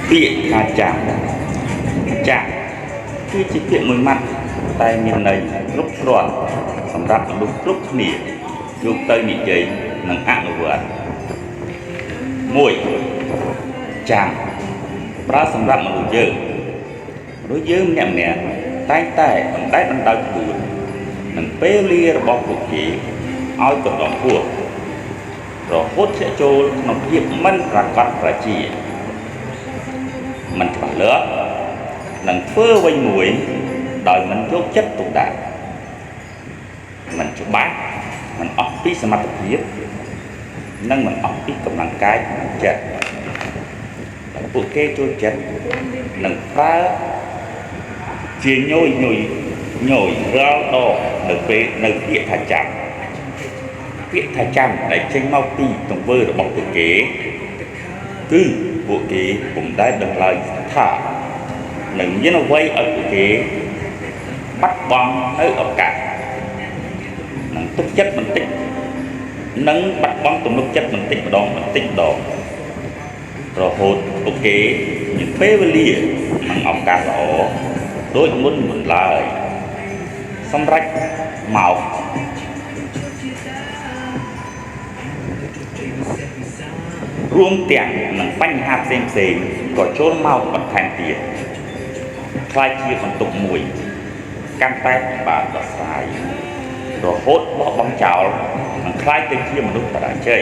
ពាក្យថាចាស់គឺជាពាក្យមួយម៉ាត់តែមានន័យគ្រប់គ្រាន់សម្រាប់មនុស្សគ្រប់គ្នាយកទៅនិយាយនិងអនុវត្ត1ចាំប្រើសម្រាប់មនុស្សយើងម្នាក់តែងតែបណ្តែតបណ្ដោយខ្លួននិងពេលវេលារបស់ពួកគេឲ្យបន្តហួសរហូតធ្លាក់ចូលក្នុងភាពមិនប្រកបប្រជាមិនច្បាស់លាស់និងធ្វើវិញមួយដោយមិនយកចិត្តទុកដាក់មិនច្បាស់មិនអស់ពីសមត្ថភាពនិងមិនអស់ពីកម្លាំងកាយនិងចិត្តដែលពួកគេចូលចិត្តនិងប្រើជាញយរាល់ដងនៅពេលនៅពាក្យថាចាំដែលចេញមកពីទង្វើរបស់ពួកគេគឺពួកគេពុំដែលដឹងឡើយថានឹងមានអ្វីឲ្យពួកគេបាត់បង់នៅឱកាសនិងទុកចិត្តបន្តិចនិងបាត់បង់ទំនុកចិត្តបន្តិចម្ដងរហូតពួកគេមានពេលវេលានិងឱកាសល្អដូចមុនឡើយសម្រាប់មករួមទាំងនឹងបញ្ហាផ្សេងក៏ចូលមកបន្ថែមទៀតខ្លាចជាបន្ទុកមួយកាន់តែពិបាកដោះស្រាយរហូតបោះបង់ចោលនិងខ្លាចទៅជាមនុស្សបរាជ័យ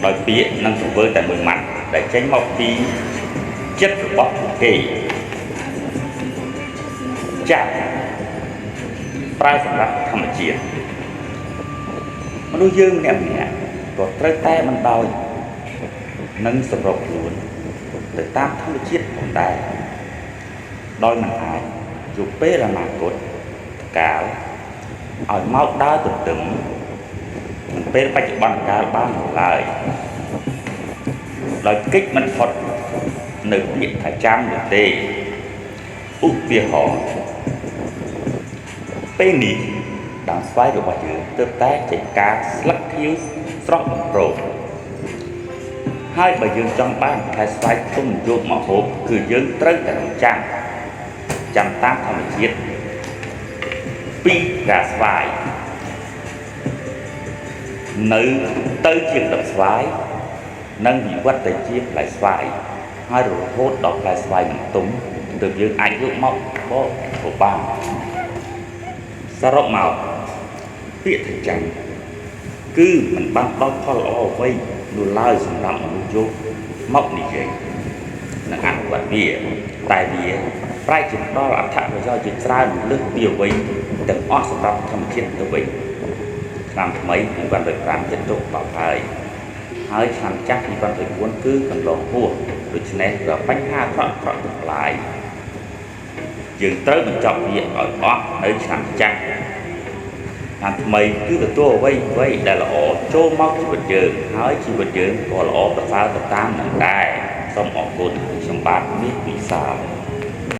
ដោយពាក្យនិងទង្វើតែមួយម៉ាត់ដែលចេញមកពីចិត្តរបស់ពួកគេចាស់ប្រើសម្រាប់ធម្មជាតិមនុស្សយើងម្នាក់ក៏ត្រូវតែបណ្ដោយនិងសម្របខ្លួនទៅតាមធម្មជាតិផងដែរដោយមិនអាចជួបពេលអនាគតកាលឲ្យមកដើរទន្ទឹមនឹងពេលបច្ចុប្បន្នកាលបានឡើយដោយកិច្ចមិនផុតនៅពាក្យថាចាំនោះទេឧទាហរណ៍ពេលនេះដើមស្វាយរបស់យើងទើបតែចេញផ្កាស្លឹកខៀវស្រស់បំព្រងហើយបើយើងចង់បានផ្លែស្វាយទុំយកមកហូបគឺយើងត្រូវតែរងចាំតាមធម្មជាតិពីផ្កាស្វាយនៅទៅជាទឹកស្វាយនិងវិវត្តទៅជាផ្លែស្វាយហើយរហូតដល់ផ្លែស្វាយនឹងទុំទើបយើងអាចយកមកបរិភោគបានសរុបមកពាក្យថាចាំគឺមិនបានដល់ផលល្អអ្វីនោះឡើយសម្រាប់មនុស្សយកមកនិយាយនិងអនុវត្តវាតែវាប្រែជាដល់អត្ថប្រយោជន៍ជាច្រើនលើសពីអ្វីទាំងអស់សម្រាប់ធម្មជាតិទៅវិញឆ្នាំថ្មី2015ចិត្តទុកដល់ហើយឆ្នាំចាស់2014គឺកន្លងហួសដូច្នេះក៏បញ្ហាអាក្រក់ទាំងឡាយយើងត្រូវបញ្ចប់វាឲ្យអស់នៅឆ្នាំចាស់ឆ្នាំថ្មីគឺទទួលអ្វីដែលល្អចូលមកជីវិតយើងហើយជីវិតយើងក៏ល្អប្រសើរទៅតាមនឹងដែរសូមអរគុណខ្ញុំបាទមានពិសាល